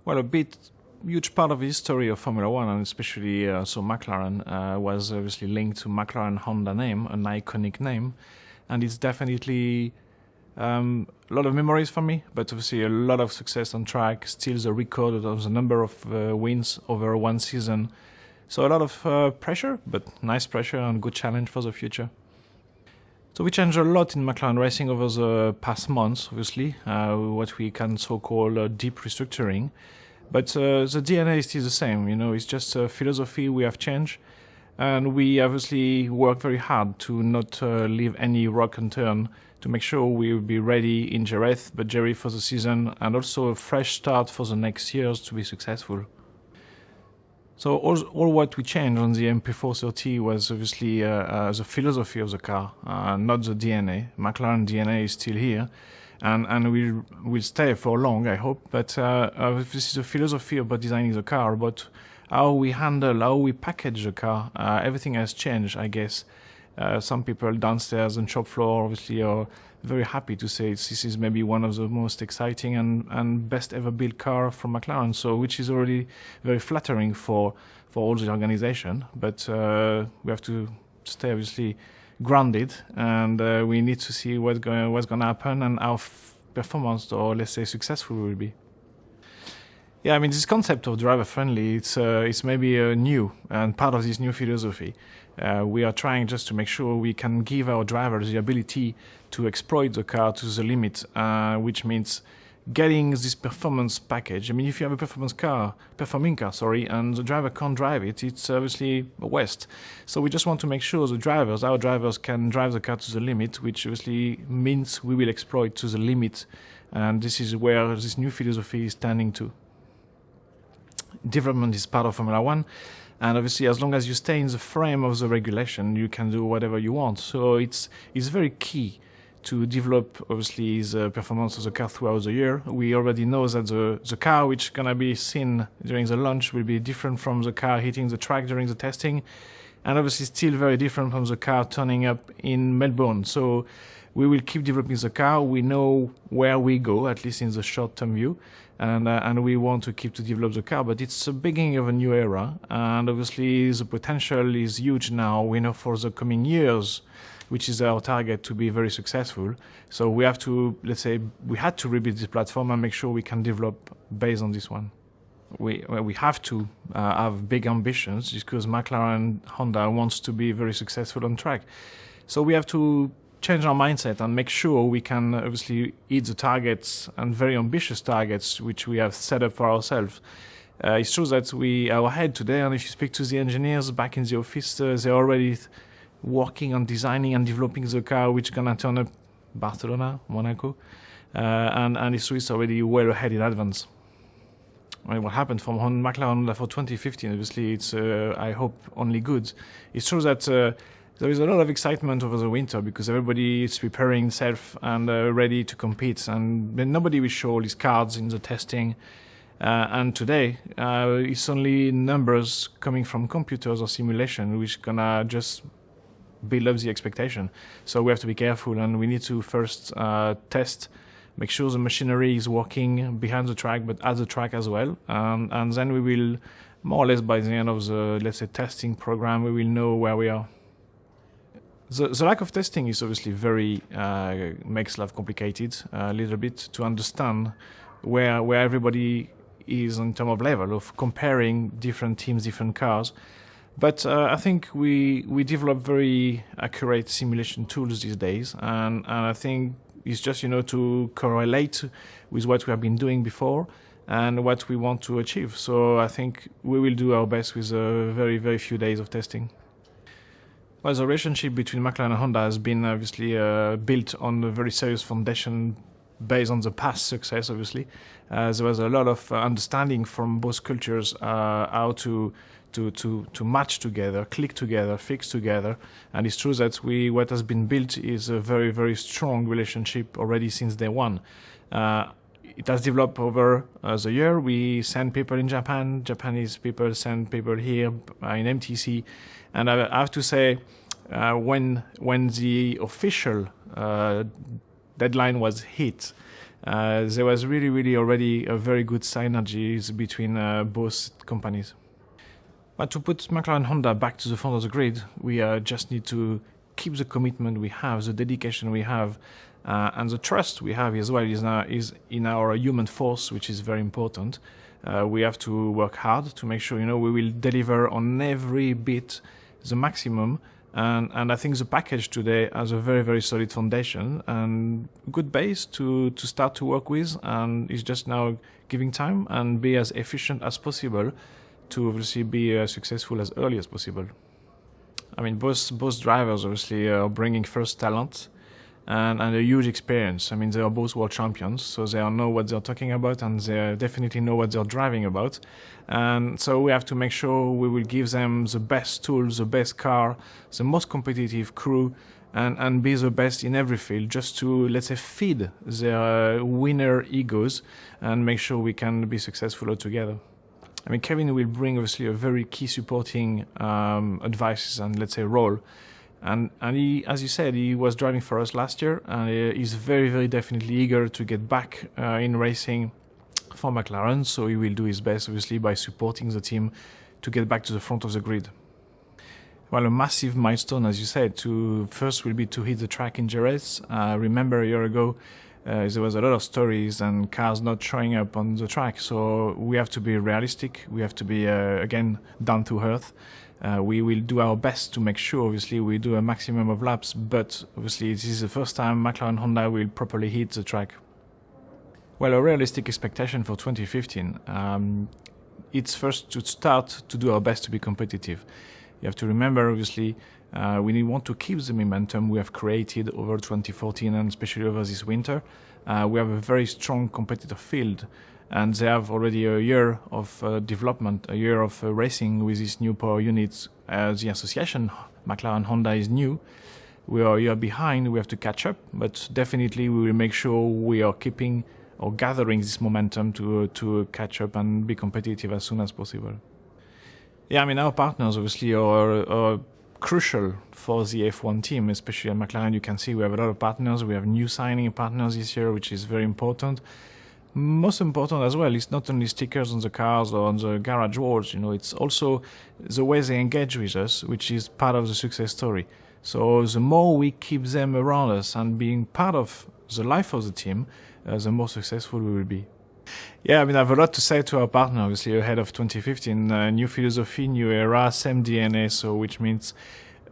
Well, a huge part of the history of Formula One, and especially McLaren, was obviously linked to McLaren-Honda name, an iconic name, and it's definitely a lot of memories for me. But obviously, a lot of success on track, still the record of the number of wins over one season. So a lot of pressure, but nice pressure and good challenge for the future. So we changed a lot in McLaren racing over the past months, obviously, what we can so-call deep restructuring. But the DNA is still the same, it's just a philosophy we have changed. And we obviously work very hard to not leave any rock unturned, to make sure we will be ready in Jerez, but Jerez for the season, and also a fresh start for the next years to be successful. So all what we changed on the MP430 was obviously the philosophy of the car, not the DNA. McLaren DNA is still here, and will stay for long, I hope. But this is the philosophy about designing the car, about how we handle, how we package the car. Everything has changed, I guess. Some people downstairs on shop floor obviously are very happy to say this is maybe one of the most exciting and best ever built car from McLaren, so which is already very flattering for all the organization. But we have to stay obviously grounded, and we need to see what's going to happen and how performance, or let's say successful, we will be. Yeah, I mean, this concept of driver friendly, it's maybe new and part of this new philosophy. We are trying just to make sure we can give our drivers the ability to exploit the car to the limit, which means getting this performance package. I mean, if you have a performing car, and the driver can't drive it, it's obviously a waste. So we just want to make sure our drivers can drive the car to the limit, which obviously means we will exploit to the limit. And this is where this new philosophy is standing to. Development is part of Formula One, and obviously as long as you stay in the frame of the regulation, you can do whatever you want. So it's very key to develop obviously the performance of the car throughout the year. We already know that the car which is gonna be seen during the launch will be different from the car hitting the track during the testing, and obviously still very different from the car turning up in Melbourne. So we will keep developing the car. We know where we go, at least in the short-term view, and we want to keep to develop the car. But it's the beginning of a new era, and obviously the potential is huge now. We know for the coming years, which is our target, to be very successful. So we have to, we had to rebuild this platform and make sure we can develop based on this one. We have to have big ambitions, because McLaren-Honda wants to be very successful on track. So we have to change our mindset and make sure we can obviously hit the targets, and very ambitious targets which we have set up for ourselves. It's true that we are ahead today, and if you speak to the engineers back in the office, they're already working on designing and developing the car which is gonna turn up Barcelona, Monaco, and it's already well ahead in advance. I mean, what happened from McLaren for 2015, obviously it's I hope only good. It's true that there is a lot of excitement over the winter, because everybody is preparing itself and ready to compete, and nobody will show all these cards in the testing. And today, it's only numbers coming from computers or simulation, which gonna just build up the expectation. So we have to be careful, and we need to first test, make sure the machinery is working behind the track, but at the track as well. And then we will, more or less by the end of the, testing program, we will know where we are. The lack of testing is obviously very makes life complicated a little bit to understand where everybody is in terms of level of comparing different teams, different cars. But I think we develop very accurate simulation tools these days, and I think it's just to correlate with what we have been doing before and what we want to achieve. So I think we will do our best with very, very few days of testing. Well, the relationship between McLaren and Honda has been obviously built on a very serious foundation based on the past success, obviously. There was a lot of understanding from both cultures how to match together, click together, fix together. And it's true that what has been built is a very, very strong relationship already since day one. It has developed over the year. We send people in Japan, Japanese people send people here in MTC. And I have to say, when the official deadline was hit, there was really already a very good synergies between both companies. But to put McLaren-Honda back to the front of the grid, we just need to keep the commitment we have, the dedication we have, and the trust we have as well is in our human force, which is very important. We have to work hard to make sure, we will deliver on every bit the maximum. And I think the package today has a very solid foundation and good base to start to work with, and it's just now giving time and be as efficient as possible to obviously be successful as early as possible. I mean, both drivers obviously are bringing first talent and a huge experience. I mean, they are both world champions, so they know what they're talking about and they definitely know what they're driving about. And so we have to make sure we will give them the best tools, the best car, the most competitive crew, and be the best in every field, just to, let's say, feed their winner egos and make sure we can be successful all together. I mean, Kevin will bring obviously a very key supporting advice and, let's say, role. And he, as you said, he was driving for us last year, and he's very definitely eager to get back in racing for McLaren. So he will do his best, obviously, by supporting the team to get back to the front of the grid. Well, a massive milestone, as you said, first will be to hit the track in Jerez. Remember a year ago, there was a lot of stories and cars not showing up on the track. So we have to be realistic. We have to be, again, down to earth. We will do our best to make sure, obviously, we do a maximum of laps, but obviously this is the first time McLaren-Honda will properly hit the track. Well, a realistic expectation for 2015, it's first to start to do our best to be competitive. You have to remember, obviously, we want to keep the momentum we have created over 2014 and especially over this winter. We have a very strong competitive field, and they have already a year of development, a year of racing with these new power units. The association, McLaren-Honda, is new. We are a year behind, we have to catch up, but definitely we will make sure we are keeping or gathering this momentum to catch up and be competitive as soon as possible. Yeah, I mean, our partners obviously are crucial for the F1 team, especially at McLaren. You can see we have a lot of partners. We have new signing partners this year, which is very important. Most important as well, it's not only stickers on the cars or on the garage walls, it's also the way they engage with us, which is part of the success story. So the more we keep them around us and being part of the life of the team, the more successful we will be. Yeah, I mean, I have a lot to say to our partner, obviously, ahead of 2015. New philosophy, new era, same DNA, so which means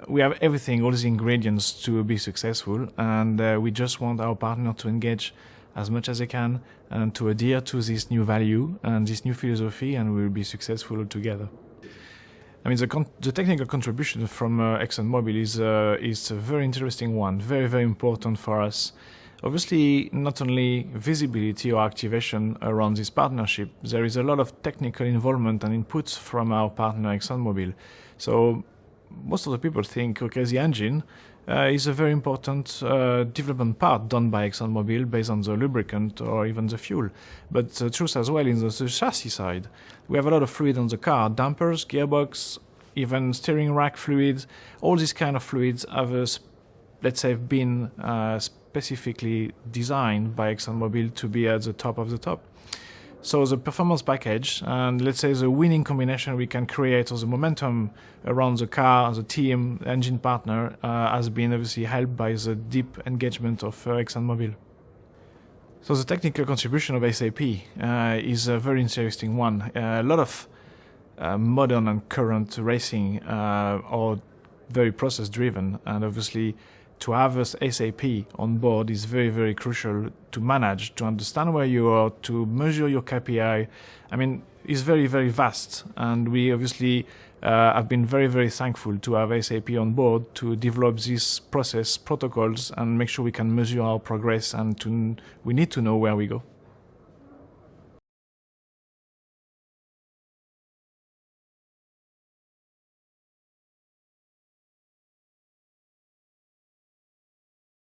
we have everything, all the ingredients to be successful, and we just want our partner to engage as much as they can and to adhere to this new value and this new philosophy, and we will be successful together. I mean, the technical contribution from ExxonMobil is a very interesting one, very important for us. Obviously, not only visibility or activation around this partnership, there is a lot of technical involvement and inputs from our partner ExxonMobil. So most of the people think, okay, the engine is a very important development part done by ExxonMobil based on the lubricant or even the fuel. But the truth as well is the chassis side. We have a lot of fluid on the car, dampers, gearbox, even steering rack fluids. All these kind of fluids have, let's say, been specifically designed by ExxonMobil to be at the top of the top. So the performance package and, let's say, the winning combination we can create, or the momentum around the car, the team, engine partner, has been obviously helped by the deep engagement of ExxonMobil. So the technical contribution of SAP is a very interesting one. A lot of modern and current racing are very process-driven, and obviously to have us SAP on board is very crucial to manage, to understand where you are, to measure your KPI. I mean, it's very vast, and we obviously have been very thankful to have SAP on board to develop these process protocols and make sure we can measure our progress, and we need to know where we go.